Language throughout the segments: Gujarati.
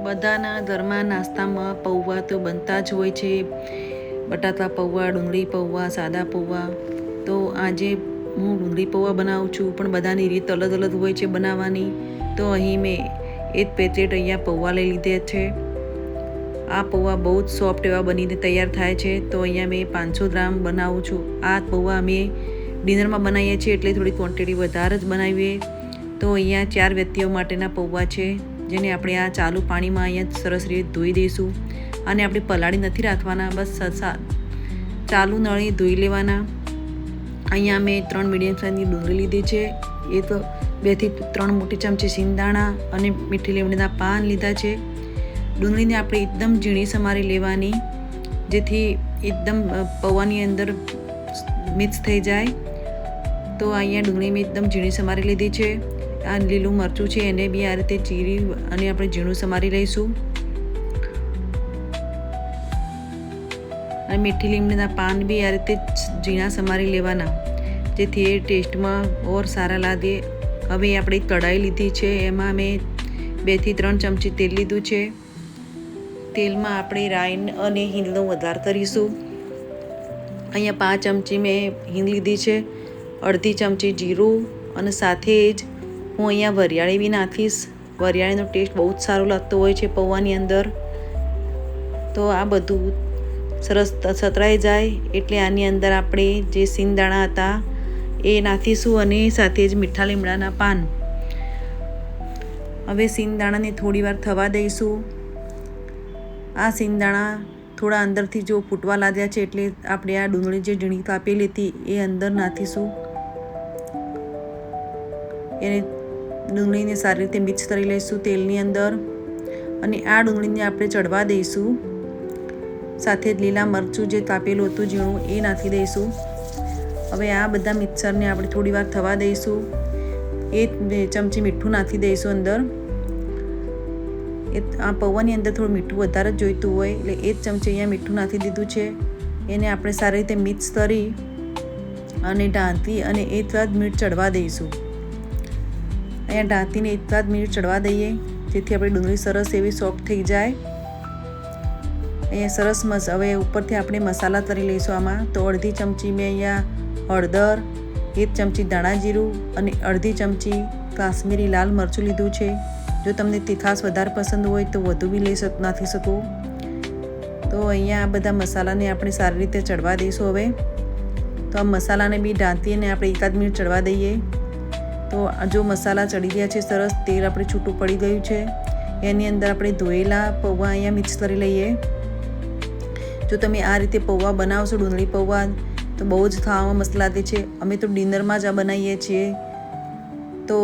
બધાના ઘરમાં નાસ્તામાં પૌવા તો બનતા જ હોય છે. બટાકા પૌવા, ડુંગળી પૌવા, સાદા પૌવા. તો આજે હું ડુંગળી પૌવા બનાવું છું, પણ બધાની રીત અલગ અલગ હોય છે બનાવવાની. તો અહીં મેં એક પેકેટ અહીંયા પૌવા લઈ લીધે છે. આ પૌવા બહુ જ સોફ્ટ એવા બનીને તૈયાર થાય છે. તો અહીંયા મેં 500 ગ્રામ બનાવું છું. આ પૌવા અમે ડિનરમાં બનાવીએ છીએ, એટલે થોડી ક્વોન્ટિટી વધારે જ બનાવીએ. તો અહીંયા 4 વ્યક્તિઓ માટેના પૌવા છે, જેને આપણે આ ચાલુ પાણીમાં અહીંયા સરસ રીતે ધોઈ દઈશું. અને આપણે પલાળી નથી રાખવાના, બસ ચાલુ નળી ધોઈ લેવાના. અહીંયા મેં 3 મીડિયમ સાઇઝની ડુંગળી લીધી છે. એ તો 2 થી 3 મોટી ચમચી સિંગદાણા અને મીઠી લીમડીના પાન લીધા છે. ડુંગળીને આપણે એકદમ ઝીણી સમારી લેવાની, જેથી એકદમ પૌવાની અંદર મિક્સ થઈ જાય. તો અહીંયા ડુંગળી મેં એકદમ ઝીણી સમારી લીધી છે. આ લીલું મરચું છે, એને બી આ રીતે ચીરી અને આપણે ઝીણું સમારી લઈશું. અને મીઠી લીમડીના પાન બી આ રીતે ઝીણા સમારી લેવાના, જેથી એ ટેસ્ટમાં ઓર સારા લાગે. હવે આપણે કઢાઈ લીધી છે, એમાં મેં 2 થી 3 ચમચી તેલ લીધું છે. તેલમાં આપણે રાઈ અને હિંગનો વઘાર કરીશું. અહીંયા 5 ચમચી મેં હિંગ લીધી છે, અડધી ચમચી જીરું, અને સાથે જ હું અહીંયા વરિયાળી બી નાખીશ. વરિયાળીનો ટેસ્ટ બહુ જ સારો લાગતો હોય છે પૌવાની અંદર. તો આ બધું સરસ સતરાઈ જાય એટલે આની અંદર આપણે જે સિંગદાણા હતા એ નાખીશું, અને સાથે જ મીઠા લીમડાના પાન. હવે સિંગદાણાને થોડી વાર થવા દઈશું. આ સિંગદાણા થોડા અંદરથી જો ફૂટવા લાગ્યા છે, એટલે આપણે આ ડુંગળી જે ઝીણી કાપેલી હતી એ અંદર નાખીશું. એને ડુંગળીને સારી રીતે મિક્સ કરી લઈશું તેલની અંદર, અને આ ડુંગળીને આપણે ચડવા દઈશું. સાથે જ લીલા મરચું જે કાપેલું હતું ઝીણું એ નાખી દઈશું. હવે આ બધા મિક્સરને આપણે થોડી વાર થવા દઈશું. 1 ચમચી મીઠું નાખી દઈશું અંદર. આ પૌવાની અંદર થોડું મીઠું વધારે જ જોઈતું હોય, એટલે 1 ચમચી અહીંયા મીઠું નાખી દીધું છે. એને આપણે સારી રીતે મિક્સ કરી અને ઢાંકી અને 1 મિનિટ ચડવા દઈશું. અહીંયા ઢાંકીને 1 મિનિટ ચડવા દઈએ, જેથી આપણી ડુંગળી સરસ એવી સોફ્ટ થઈ જાય. અહીંયા સરસ હવે ઉપરથી આપણે મસાલા કરી લઈશું આમાં. તો અડધી ચમચી મેં અહીંયા હળદર, 1 ચમચી ધાણા જીરું અને અડધી ચમચી કાશ્મીરી લાલ મરચું લીધું છે. જો તમને તીખાશ વધારે પસંદ હોય તો વધુ બી નાખી શકો. તો અહીંયા આ બધા મસાલાને આપણે સારી રીતે ચડવા દઈશું. હવે તો આ મસાલાને બી ઢાંકીને આપણે 1 મિનિટ ચડવા દઈએ. તો જો મસાલા ચડી ગયા છે સરસ, તેલ આપણે છૂટું પડી ગયું છે, એની અંદર આપણે ધોયેલા પૌવા અહીંયા મિક્સ કરી લઈએ. જો તમે આ રીતે પૌવા બનાવશો, ડુંગળી પૌવા, તો બહુ જ ખાવામાં મસ્ત લાગે છે. અમે તો ડિનરમાં જ આ બનાવીએ છીએ. તો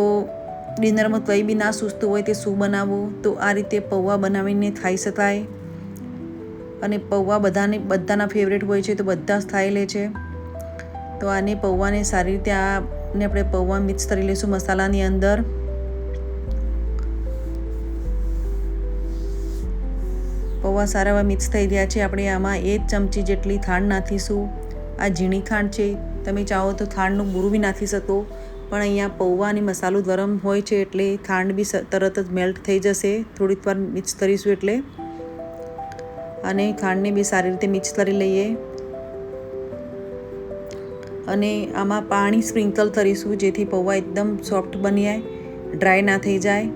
ડિનરમાં કંઈ બી ના સૂઝતું હોય તે શું બનાવવું, તો આ રીતે પૌવા બનાવીને ખાઈ શકાય. અને પૌવા બધાના ફેવરેટ હોય છે, તો બધા જ ખાઈ લે છે. તો આને પૌવાને સારી રીતે આપણે પૌવા મિક્સ કરી લઈશું મસાલાની અંદર. પૌવા સારા એવા મિક્સ થઈ ગયા છે. આપણે આમાં 1 ચમચી જેટલી ખાંડ નાખીશું. આ ઝીણી ખાંડ છે, તમે ચાહો તો ખાંડનું બૂરું બી નાખી શકો, પણ અહીંયા પૌવા અને મસાલો ગરમ હોય છે, એટલે ખાંડ બી તરત જ મેલ્ટ થઈ જશે થોડીક વાર મિક્સ કરીશું એટલે. અને ખાંડને બી સારી રીતે મિક્સ કરી લઈએ. અને આમાં પાણી સ્પ્રિંકલ કરીશું, જેથી પૌવા એકદમ સોફ્ટ બની જાય, ડ્રાય ના થઈ જાય.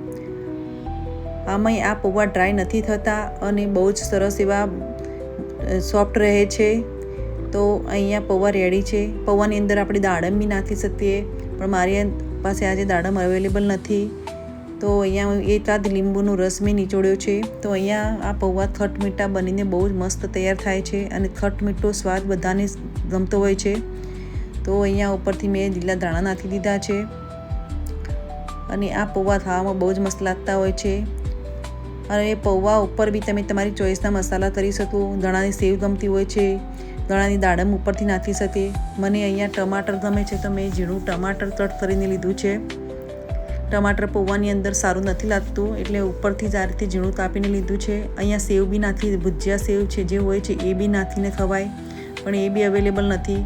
આમાં આ પૌવા ડ્રાય નથી થતા અને બહુ જ સરસ એવા સોફ્ટ રહે છે. તો અહીંયા પૌવા રેડી છે. પૌવાની અંદર આપણે દાડમ બી નાખી શકીએ, પણ મારી પાસે આજે દાડમ અવેલેબલ નથી. તો અહીંયા 1 લીંબુનો રસ મેં નીચોડ્યો છે. તો અહીંયા આ પૌવા ખટ મીઠા બનીને બહુ જ મસ્ત તૈયાર થાય છે, અને ખટ મીઠો સ્વાદ બધાને ગમતો હોય છે. તો અહીંયા ઉપરથી મેં લીલા ધાણા નાખી દીધા છે. અને આ પૌવા ખાવામાં બહુ જ મસ્ત લાગતા હોય છે. અને પૌવા ઉપર બી તમે તમારી ચોઈસના મસાલા કરી શકો. ધાણાની સેવ ગમતી હોય છે, ધાણાની દાડમ ઉપરથી નાખી શકે. મને અહીંયા ટમાટર ગમે છે, તો મેં ઝીણું ટમાટર કટ કરીને લીધું છે. ટમાટર પૌવાની અંદર સારું નથી લાગતું, એટલે ઉપરથી જ આ રીતે ઝીણું કાપીને લીધું છે. અહીંયા સેવ બી નાખી, ભુજિયા સેવ છે જે હોય છે એ બી નાખીને ખવાય, પણ એ બી અવેલેબલ નથી.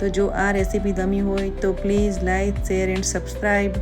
તો જો આ રેસીપી ગમી હોય તો please like, share and subscribe.